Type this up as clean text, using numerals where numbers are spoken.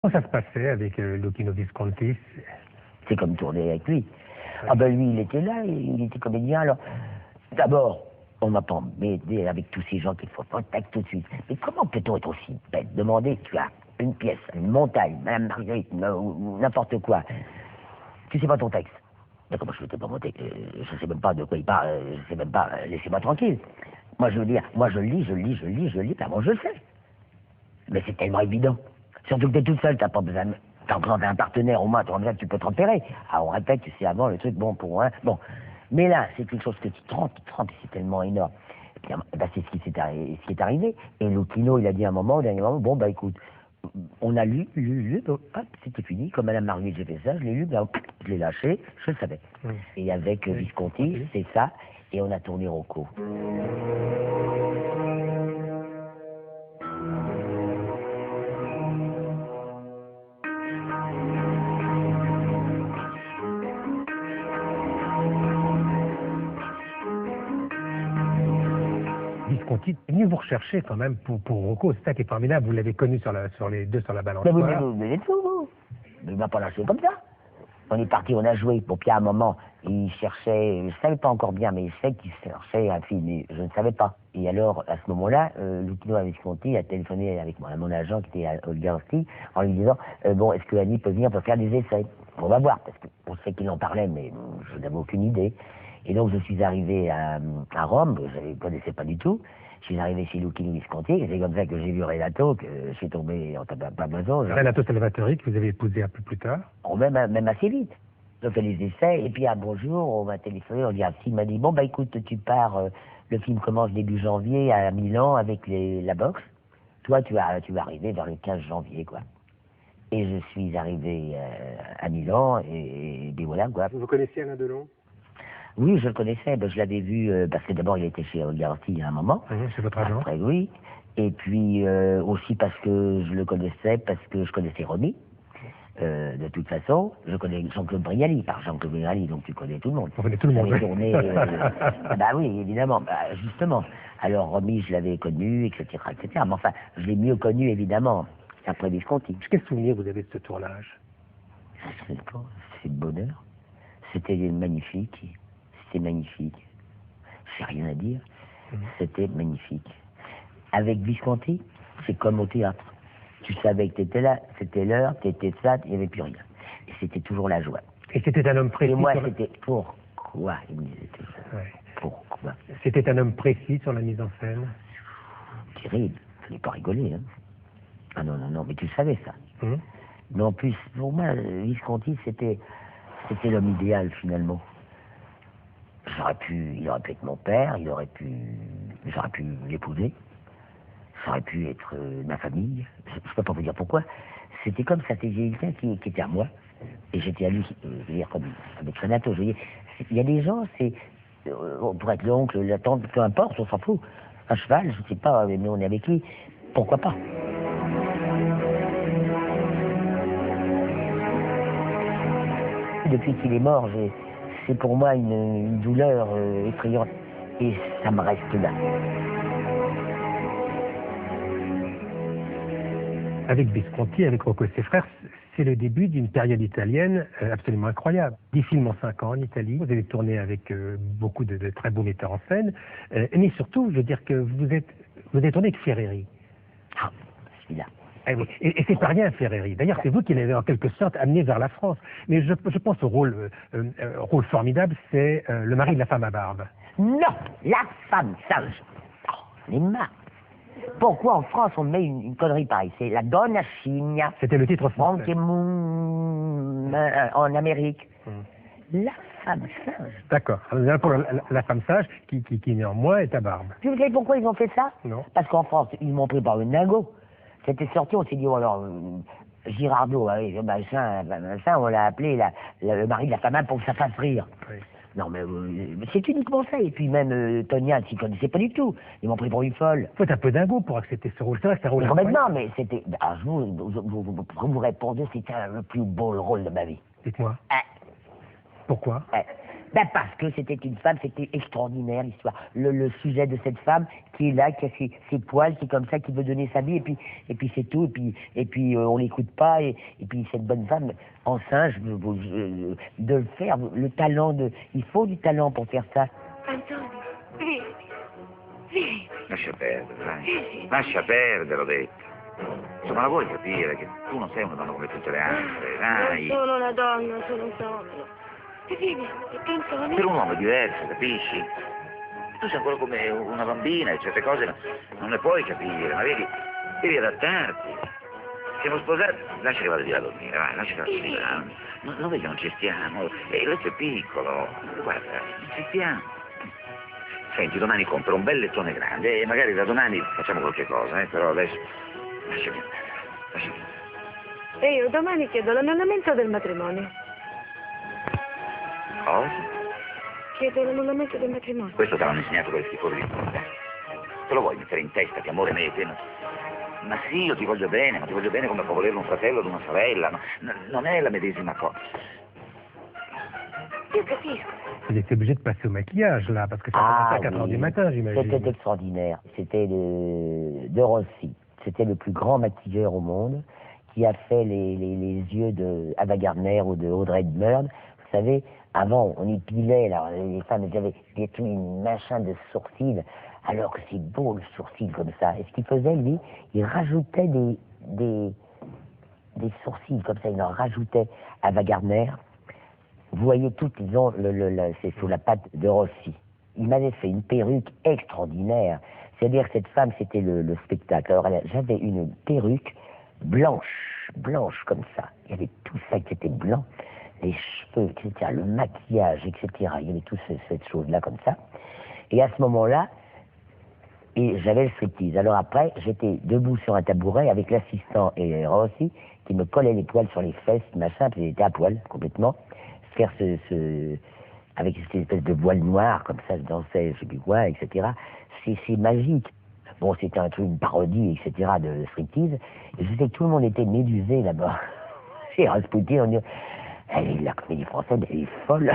Comment ça se passait avec Luchino Visconti? C'est comme tourner avec lui. Ouais. Ah ben lui, il était là, il était comédien. Alors, d'abord, on m'a pas embêté avec tous ces gens qu'il faut contact tout de suite. Mais comment peut-on être aussi bête? Demander, tu as une pièce, une montagne, Madame Marguerite, ou n'importe quoi. Tu sais pas ton texte. Mais comment je ne sais pas mon texte? Je sais même pas de quoi il parle, je sais même pas, laissez-moi tranquille. Moi je veux dire, moi je lis, ben moi je le sais. Mais c'est tellement évident. Surtout que t'es toute seule, t'as pas besoin de... Quand t'as un partenaire, au moins, t'as besoin que tu peux te repérer. Ah, on répète, tu sais, avant, le truc, bon, pour un... Bon. Mais là, c'est quelque chose que tu trempes, c'est tellement énorme. Et puis, bah, c'est ce qui est arrivé. Et Luchino, il a dit à un moment, au dernier moment, bon, bah, écoute, on a lu, donc, hop, c'était fini. Comme Madame Marguerite, j'ai fait ça, je l'ai lu, bah, je l'ai lâché, je le savais. Oui. Et avec Visconti, c'est ça, et on a tourné Rocco. Visconti est venu vous rechercher quand même pour Rocco. C'est ça qui est formidable. Vous l'avez connu sur les deux sur la balançoire. Mais vous êtes fou, vous. Mais il m'a pas lâché comme ça. On est parti, on a joué. Pour Pierre, à un moment, il cherchait, je savais pas encore bien, mais il sait qu'il cherchait un film, mais je ne savais pas. Et alors, à ce moment-là, Luchino Visconti a téléphoné avec moi, mon agent qui était à Olgarski, en lui disant, bon, est-ce que Annie peut venir pour faire des essais? On va voir, parce qu'on sait qu'il en parlait, mais je n'avais aucune idée. Et donc, je suis arrivé à Rome, je ne connaissais pas du tout. Je suis arrivé chez Luchino Visconti, et c'est comme ça que j'ai vu Renato, que je suis tombé en pas besoin. Renato Salvatori, que vous avez épousé un peu plus tard. Oh, même assez vite. J'ai fait les essais, et puis un bonjour, on m'a téléphoné, on dit, il m'a dit, bon, bah écoute, tu pars, le film commence début janvier à Milan avec la boxe. Toi, tu vas arriver vers le 15 janvier, quoi. Et je suis arrivé à Milan, et voilà, quoi. Vous connaissiez Alain Delon? Oui, je le connaissais, ben, je l'avais vu, parce que d'abord, il était chez Olgarski à un moment. C'est votre agent? Après, oui. Et puis, aussi parce que je le connaissais, parce que je connaissais Romy. De toute façon, je connais Jean-Claude Brialy, par Jean-Claude Brialy, donc tu connais tout le monde. On connaît tout le monde, oui. Tourné, bah oui, évidemment, bah, justement. Alors, Romy, je l'avais connu, etc., etc. Mais enfin, je l'ai mieux connu, évidemment, après Visconti. Quel souvenir vous avez de ce tournage? C'est le bonheur. C'était magnifique. C'était magnifique. J'ai rien à dire. C'était magnifique. Avec Visconti, c'est comme au théâtre. Tu savais que tu étais là, c'était l'heure, tu étais ça, il n'y avait plus rien. Et c'était toujours la joie. Et c'était un homme précis? Et moi, c'était pourquoi, il me disait toujours. Ouais. Pourquoi? C'était un homme précis sur la mise en scène? Terrible, il ne fallait pas rigoler. Hein. Ah non, mais tu savais ça. Mais en plus, pour moi, Visconti, c'était l'homme idéal, finalement. Il aurait pu être mon père, j'aurais pu l'épouser. Ça aurait pu être ma famille, je ne peux pas vous dire pourquoi. C'était comme ça, c'était quelqu'un qui était à moi, et j'étais à lui, je veux dire, comme avec Renato. Je veux dire, il y a des gens, pour être l'oncle, la tante, peu importe, on s'en fout. Un cheval, je ne sais pas, mais on est avec lui, pourquoi pas? Depuis qu'il est mort, c'est pour moi une douleur effrayante, et ça me reste là. Avec Visconti, avec Rocco et ses frères, c'est le début d'une période italienne absolument incroyable. 10 films en 5 ans en Italie. Vous avez tourné avec beaucoup de très beaux metteurs en scène. Mais surtout, je veux dire que vous avez tourné avec Ferreri. Ah, celui-là. Oui. Et c'est pas rien, Ferreri. D'ailleurs, c'est vous qui l'avez en quelque sorte amené vers la France. Mais je pense au rôle formidable, c'est le mari de la femme à barbe. Non, la femme sage. Oh, j'en ai marre. Pourquoi en France on met une connerie pareille? C'est la Donna Scimmia. C'était le titre français. En Amérique. La femme sage. D'accord. Pour la femme sage qui néanmoins est à barbe. Puis vous savez pourquoi ils ont fait ça? Non. Parce qu'en France, ils m'ont pris par le ningo. C'était sorti, on s'est dit, oh, alors, Girardot, machin, on l'a appelé le mari de la femme pour que ça fasse rire. Oui. Non, mais c'est uniquement ça. Et puis même Tonia, s'y connaissait pas du tout. Ils m'ont pris pour une folle. Faut être un peu dingo pour accepter ce rôle. C'est vrai que c'est un rôle complètement, mais c'était... je vous répondre, c'était le plus beau rôle de ma vie. Dites-moi. Pourquoi? Ben parce que c'était une femme, c'était extraordinaire l'histoire. Le sujet de cette femme qui est là, qui a ses poils, qui est comme ça, qui veut donner sa vie, et puis c'est tout, et puis on l'écoute pas, et puis cette bonne femme en singe, de le faire, le talent il faut du talent pour faire ça. Antonio, vieni, vieni. Lascia perdere, dai. Lascia perdere, ho detto. Insomma, la vuoi capire che tu non sei una donna come tutte le altre, dai. Non sono una donna, sono un uomo. E vieni, e Antonio. Per un uomo è diverso, capisci? Tu sei ancora come una bambina e certe cose non le puoi capire, ma devi adattarti. Siamo sposati, lascia che vada di là a dormire, vai, lascia che vada di là. Non vedi che non ci stiamo, e il letto è piccolo, guarda, non ci stiamo. Senti, domani compro un bel lettone grande e magari da domani facciamo qualche cosa, però adesso lasciami andare, lasciami andare. E io domani chiedo l'annullamento del matrimonio. Cosa? Chiedo l'annullamento del matrimonio. Questo te l'hanno insegnato quel schifo di porta. Te lo vuoi mettere in testa che amore me e te? Ma sì, io ti voglio bene, ma ti voglio bene come può volere un fratello o una sorella. Non è la medesima cosa. Io capisco. Vous étiez obligé de passer au maquillage, là, parce que ça commençait à 4 heures du matin, j'imagine. C'était extraordinaire. C'était de Rossi. C'était le plus grand maquilleur au monde, qui a fait les yeux de Ava Gardner ou de Audrey Hepburn. Vous savez, avant, on épilait, là, les femmes avaient tout un machin de sourcils, alors que c'est beau le sourcil comme ça. Et ce qu'il faisait, lui, il rajoutait des sourcils comme ça, il en rajoutait. Ava Gardner, vous voyez tout, ils ont c'est sous la patte de Rossi. Il m'avait fait une perruque extraordinaire. C'est-à-dire que cette femme, c'était le spectacle. Alors j'avais une perruque blanche comme ça. Il y avait tout ça qui était blanc, les cheveux, etc., le maquillage, etc. Il y avait toute cette chose-là comme ça. Et à ce moment-là, j'avais le striptease. Alors après, j'étais debout sur un tabouret avec l'assistant et Rossi qui me collait les poils sur les fesses, machin, puis j'étais à poil complètement. Faire avec cette espèce de voile noir, comme ça, je dansais, je sais plus quoi, etc. C'est magique. Bon, c'était un truc, une parodie, etc., de striptease. Et je sais que tout le monde était médusé là-bas. Chez Rasputin, on dit, la comédie française, elle est folle.